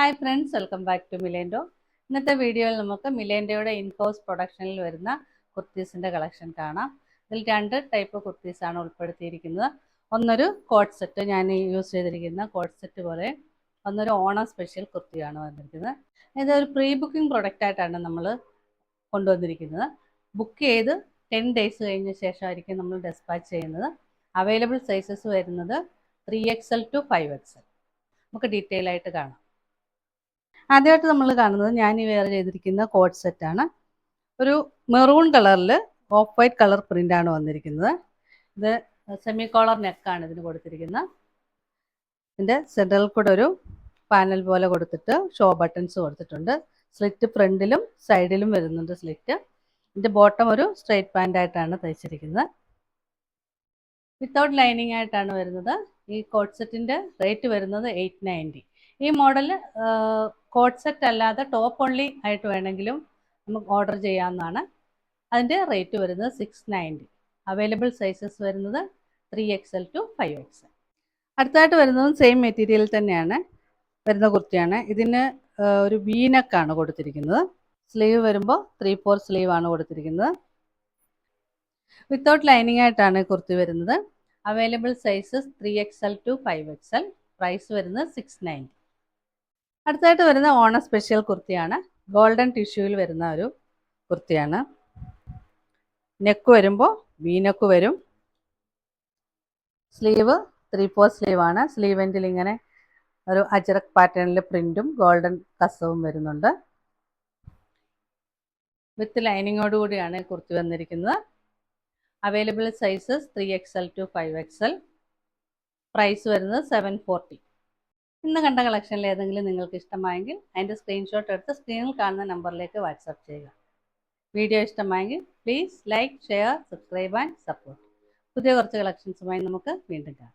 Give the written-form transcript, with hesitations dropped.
Hi friends, welcome back to മിലേൻഡോ. ഇന്നത്തെ വീഡിയോയിൽ നമുക്ക് മിലേൻഡോയുടെ ഇൻഹൗസ് പ്രൊഡക്ഷനിൽ വരുന്ന കുർത്തീസിൻ്റെ കളക്ഷൻ കാണാം. ഇതിൽ രണ്ട് ടൈപ്പ് കുർത്തീസാണ് ഉൾപ്പെടുത്തിയിരിക്കുന്നത്. ഒന്നൊരു കോട്ട് സെറ്റ്, ഞാൻ യൂസ് ചെയ്തിരിക്കുന്ന കോട്ട് സെറ്റ് പോലെ. ഒന്നൊരു ഓണം സ്പെഷ്യൽ കുർത്തിയാണ് വന്നിരിക്കുന്നത്. ഇതൊരു പ്രീ ബുക്കിംഗ് പ്രൊഡക്റ്റായിട്ടാണ് നമ്മൾ കൊണ്ടുവന്നിരിക്കുന്നത്. ബുക്ക് ചെയ്ത് 10 days കഴിഞ്ഞ ശേഷമായിരിക്കും നമ്മൾ ഡെസ്പാച്ച് ചെയ്യുന്നത്. അവൈലബിൾ സൈസസ് വരുന്നത് 3XL to 5XL. നമുക്ക് ഡീറ്റെയിൽ ആയിട്ട് കാണാം. ആദ്യമായിട്ട് നമ്മൾ കാണുന്നത് ഞാൻ ഈ വെയർ ചെയ്തിരിക്കുന്ന കോട്ട് സെറ്റാണ്. ഒരു മെറൂൺ കളറിൽ ഓഫ് വൈറ്റ് കളർ പ്രിൻ്റാണ് വന്നിരിക്കുന്നത്. ഇത് സെമി കോളർ നെക്കാണ് ഇതിന് കൊടുത്തിരിക്കുന്നത്. ഇതിൻ്റെ സെൻറ്ററിൽ കൂടെ ഒരു പാനൽ പോലെ കൊടുത്തിട്ട് ഷോ ബട്ടൺസ് കൊടുത്തിട്ടുണ്ട്. സ്ലിറ്റ് ഫ്രണ്ടിലും സൈഡിലും വരുന്നുണ്ട് സ്ലിറ്റ്. ഇതിൻ്റെ ബോട്ടം ഒരു സ്ട്രെയിറ്റ് പാൻ്റായിട്ടാണ് തയ്ച്ചിരിക്കുന്നത്. വിത്തൗട്ട് ലൈനിങ് ആയിട്ടാണ് വരുന്നത്. ഈ കോട്ട് സെറ്റിൻ്റെ റേറ്റ് വരുന്നത് 890. ഈ മോഡൽ കോട്ട് സെറ്റ് അല്ലാതെ ടോപ്പ് ഓൺലി ആയിട്ട് വേണമെങ്കിലും നമുക്ക് ഓർഡർ ചെയ്യാവുന്നതാണ്. അതിൻ്റെ റേറ്റ് വരുന്നത് 690. അവൈലബിൾ സൈസസ് വരുന്നത് 3XL to 5XL. അടുത്തായിട്ട് വരുന്നതും സെയിം മെറ്റീരിയൽ തന്നെയാണ് വരുന്ന കുർത്തിയാണ്. ഇതിന് ഒരു വീനക്കാണ് കൊടുത്തിരിക്കുന്നത്. സ്ലീവ് വരുമ്പോൾ 3/4 സ്ലീവ് ആണ് കൊടുത്തിരിക്കുന്നത്. വിത്തൗട്ട് ലൈനിങ് ആയിട്ടാണ് കുർത്തി വരുന്നത്. Available sizes 3XL to 5XL. Price വരുന്നത് 690. അടുത്തായിട്ട് വരുന്ന ഓണം സ്പെഷ്യൽ കുർത്തിയാണ്. ഗോൾഡൻ ടിഷ്യൂവിൽ വരുന്ന ഒരു കുർത്തിയാണ്. നെക്ക് വരുമ്പോൾ വീനെക്ക് വരും. സ്ലീവ് 3/4 സ്ലീവാണ്. സ്ലീവ് എൻഡിൽ ഇങ്ങനെ ഒരു അജ്രക് പാറ്റേണിൽ പ്രിൻറ്റും ഗോൾഡൻ കസവും വരുന്നുണ്ട്. വിത്ത് ലൈനിങ്ങോടുകൂടിയാണ് കുർത്തി വന്നിരിക്കുന്നത്. Available sizes 3XL to 5XL. Price വരുന്നത് 740. ഇന്ന് കണ്ട കളക്ഷനിൽ ഏതെങ്കിലും നിങ്ങൾക്ക് ഇഷ്ടമായെങ്കിൽ അതിൻ്റെ സ്ക്രീൻഷോട്ട് എടുത്ത് സ്ക്രീനിൽ കാണുന്ന നമ്പറിലേക്ക് വാട്സാപ്പ് ചെയ്യുക. വീഡിയോ ഇഷ്ടമായെങ്കിൽ please like, share, subscribe and support. പുതിയ കുറച്ച് കളക്ഷൻസുമായി നമുക്ക് വീണ്ടും കാണാം.